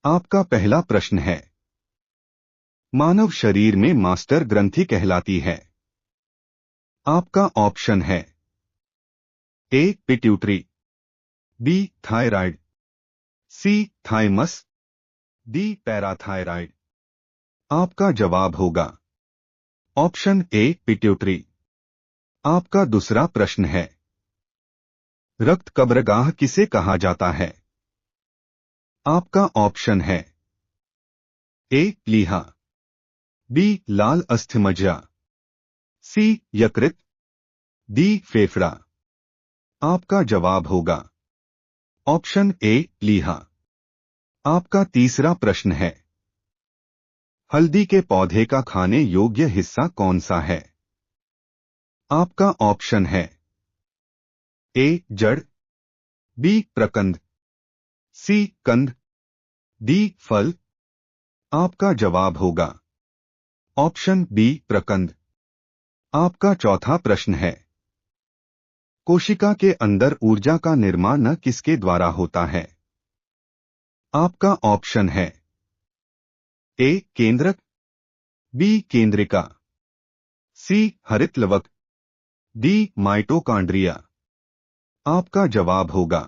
आपका पहला प्रश्न है, मानव शरीर में मास्टर ग्रंथि कहलाती है। आपका ऑप्शन है A pituitary, B thyroid, C thymus, D parathyroid. आपका जवाब होगा ऑप्शन ए पिट्यूटरी। आपका दूसरा प्रश्न है, रक्त कब्रगाह किसे कहा जाता है? आपका ऑप्शन है ए प्लीहा, बी लाल अस्थिमज्जा, सी यकृत, डी फेफड़ा। आपका जवाब होगा ऑप्शन ए प्लीहा। आपका तीसरा प्रश्न है, हल्दी के पौधे का खाने योग्य हिस्सा कौन सा है? आपका ऑप्शन है ए जड़, बी प्रकंद, सी कंद, डी फल। आपका जवाब होगा ऑप्शन बी प्रकंद। आपका चौथा प्रश्न है, कोशिका के अंदर ऊर्जा का निर्माण किसके द्वारा होता है? आपका ऑप्शन है ए केंद्रक, बी केंद्रिका, सी हरितलवक, डी माइटोकांड्रिया। आपका जवाब होगा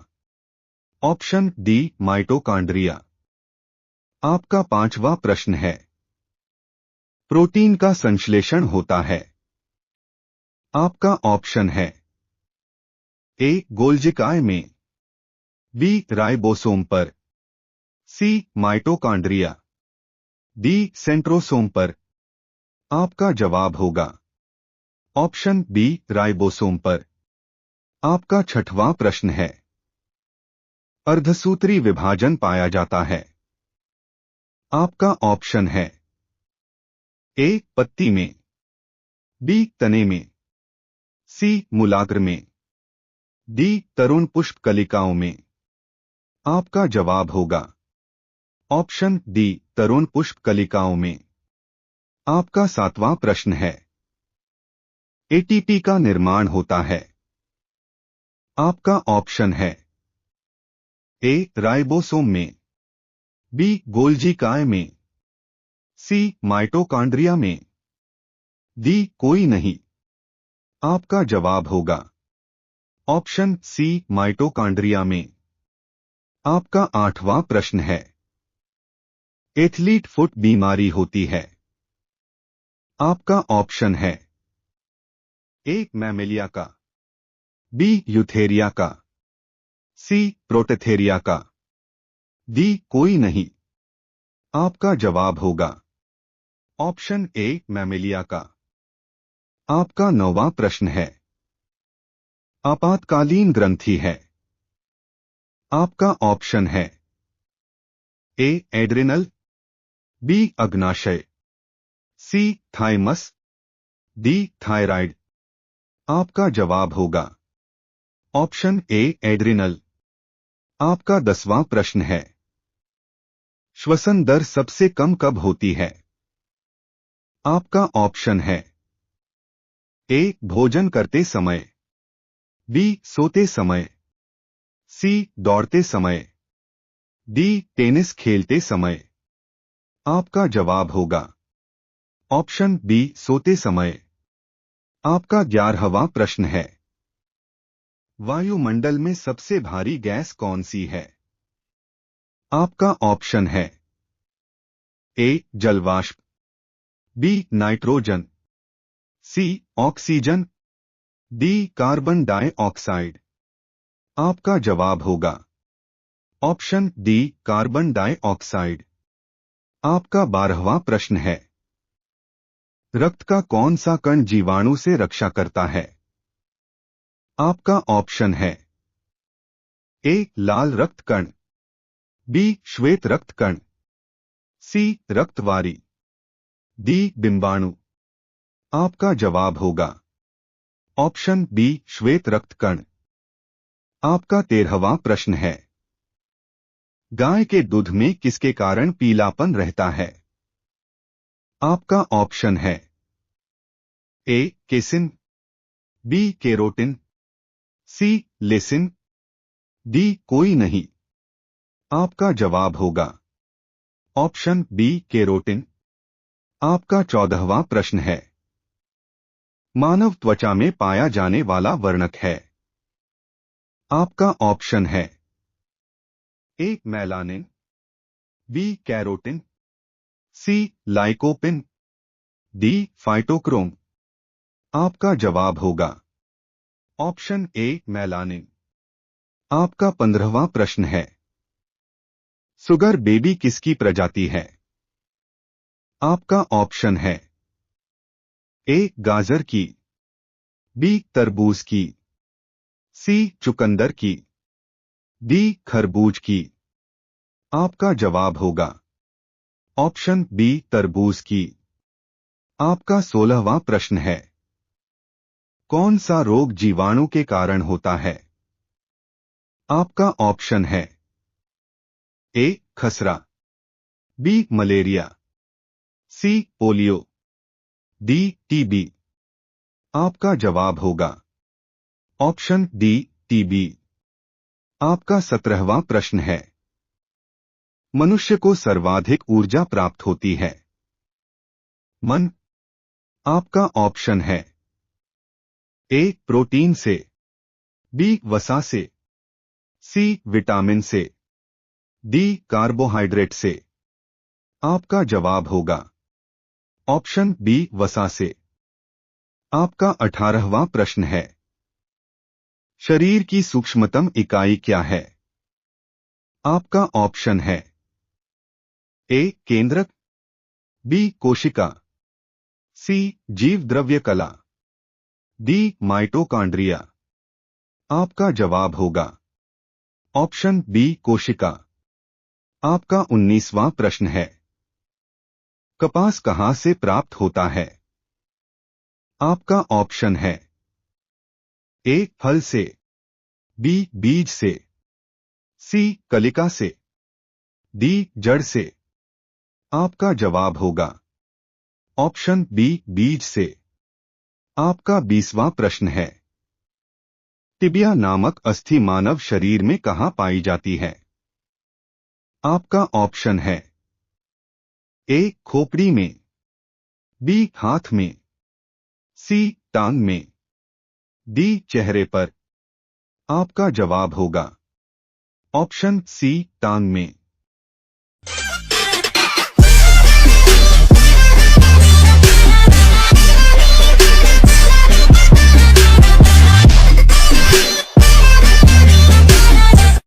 ऑप्शन डी माइटोकांड्रिया। आपका पांचवा प्रश्न है, प्रोटीन का संश्लेषण होता है। आपका ऑप्शन है ए गोल्जिकाय में, बी राइबोसोम पर, सी माइटोकांड्रिया, डी सेंट्रोसोम पर। आपका जवाब होगा ऑप्शन बी राइबोसोम पर। आपका छठवां प्रश्न है, अर्धसूत्री विभाजन पाया जाता है। आपका ऑप्शन है ए पत्ती में, बी तने में, सी मूलाग्र में, डी तरुण पुष्प कलिकाओं में। आपका जवाब होगा ऑप्शन डी तरुण पुष्प कलिकाओं में। आपका सातवां प्रश्न है, एटीपी का निर्माण होता है। आपका ऑप्शन है ए राइबोसोम में, बी गोल्जिकाय में, सी माइटोकांड्रिया में, डी कोई नहीं। आपका जवाब होगा ऑप्शन सी माइटोकांड्रिया में। आपका आठवां प्रश्न है, एथलीट फुट बीमारी होती है। आपका ऑप्शन है ए मैमेलिया का, बी यूथेरिया का, सी प्रोटेथेरिया का, डी कोई नहीं। आपका जवाब होगा ऑप्शन ए मैमेलिया का। आपका नौवां प्रश्न है, आपातकालीन ग्रंथि है। आपका ऑप्शन है ए एड्रिनल, बी अग्नाशय, सी थाइमस, डी थायराइड। आपका जवाब होगा ऑप्शन ए एड्रिनल। आपका 10वां प्रश्न है, श्वसन दर सबसे कम कब होती है? आपका ऑप्शन है ए भोजन करते समय, बी सोते समय, सी दौड़ते समय, डी टेनिस खेलते समय। आपका जवाब होगा ऑप्शन बी सोते समय। आपका 11वां प्रश्न है, वायुमंडल में सबसे भारी गैस कौन सी है? आपका ऑप्शन है ए जलवाष्प, बी नाइट्रोजन, सी ऑक्सीजन, डी कार्बन डाइऑक्साइड। आपका जवाब होगा ऑप्शन डी कार्बन डाइऑक्साइड। आपका 12वां प्रश्न है, रक्त का कौन सा कण जीवाणु से रक्षा करता है? आपका ऑप्शन है ए लाल रक्त कण, बी श्वेत रक्त कण, सी रक्तवारी, डी बिंबाणु। आपका जवाब होगा ऑप्शन बी श्वेत रक्त कण। आपका 13वां प्रश्न है, गाय के दूध में किसके कारण पीलापन रहता है? आपका ऑप्शन है ए केसिन, बी केरोटिन, सी लेसिन, डी कोई नहीं। आपका जवाब होगा ऑप्शन बी केरोटिन। आपका 14वां प्रश्न है, मानव त्वचा में पाया जाने वाला वर्णक है। आपका ऑप्शन है ए मेलानिन, बी कैरोटिन, सी लाइकोपिन, डी फाइटोक्रोम। आपका जवाब होगा ऑप्शन ए मेलानिन। आपका 15वां प्रश्न है, सुगर बेबी किसकी प्रजाति है? आपका ऑप्शन है ए गाजर की, बी तरबूज की, सी चुकंदर की, डी खरबूज की। आपका जवाब होगा ऑप्शन बी तरबूज की। आपका 16वां प्रश्न है, कौन सा रोग जीवाणु के कारण होता है? आपका ऑप्शन है ए खसरा, B malaria, C polio, D TB. आपका जवाब होगा ऑप्शन डी टीबी। आपका 17वां प्रश्न है, मनुष्य को सर्वाधिक ऊर्जा प्राप्त होती है। मन। आपका ऑप्शन है ए प्रोटीन से, बी वसा से, सी विटामिन से, डी कार्बोहाइड्रेट से। आपका जवाब होगा ऑप्शन बी वसा से। आपका 18वां प्रश्न है, शरीर की सूक्ष्मतम इकाई क्या है? आपका ऑप्शन है ए केंद्रक, बी कोशिका, सी जीव द्रव्य कला, डी माइटोकॉन्ड्रिया। आपका जवाब होगा ऑप्शन बी कोशिका। आपका 19वां प्रश्न है, कपास कहां से प्राप्त होता है? आपका ऑप्शन है ए फल से, बी बीज से, सी कलिका से, डी जड़ से। आपका जवाब होगा ऑप्शन बी बीज से। आपका 20वां प्रश्न है, टिबिया नामक अस्थि मानव शरीर में कहां पाई जाती है? आपका ऑप्शन है ए खोपड़ी में, बी हाथ में, सी टांग में, डी चेहरे पर। आपका जवाब होगा ऑप्शन सी टांग में।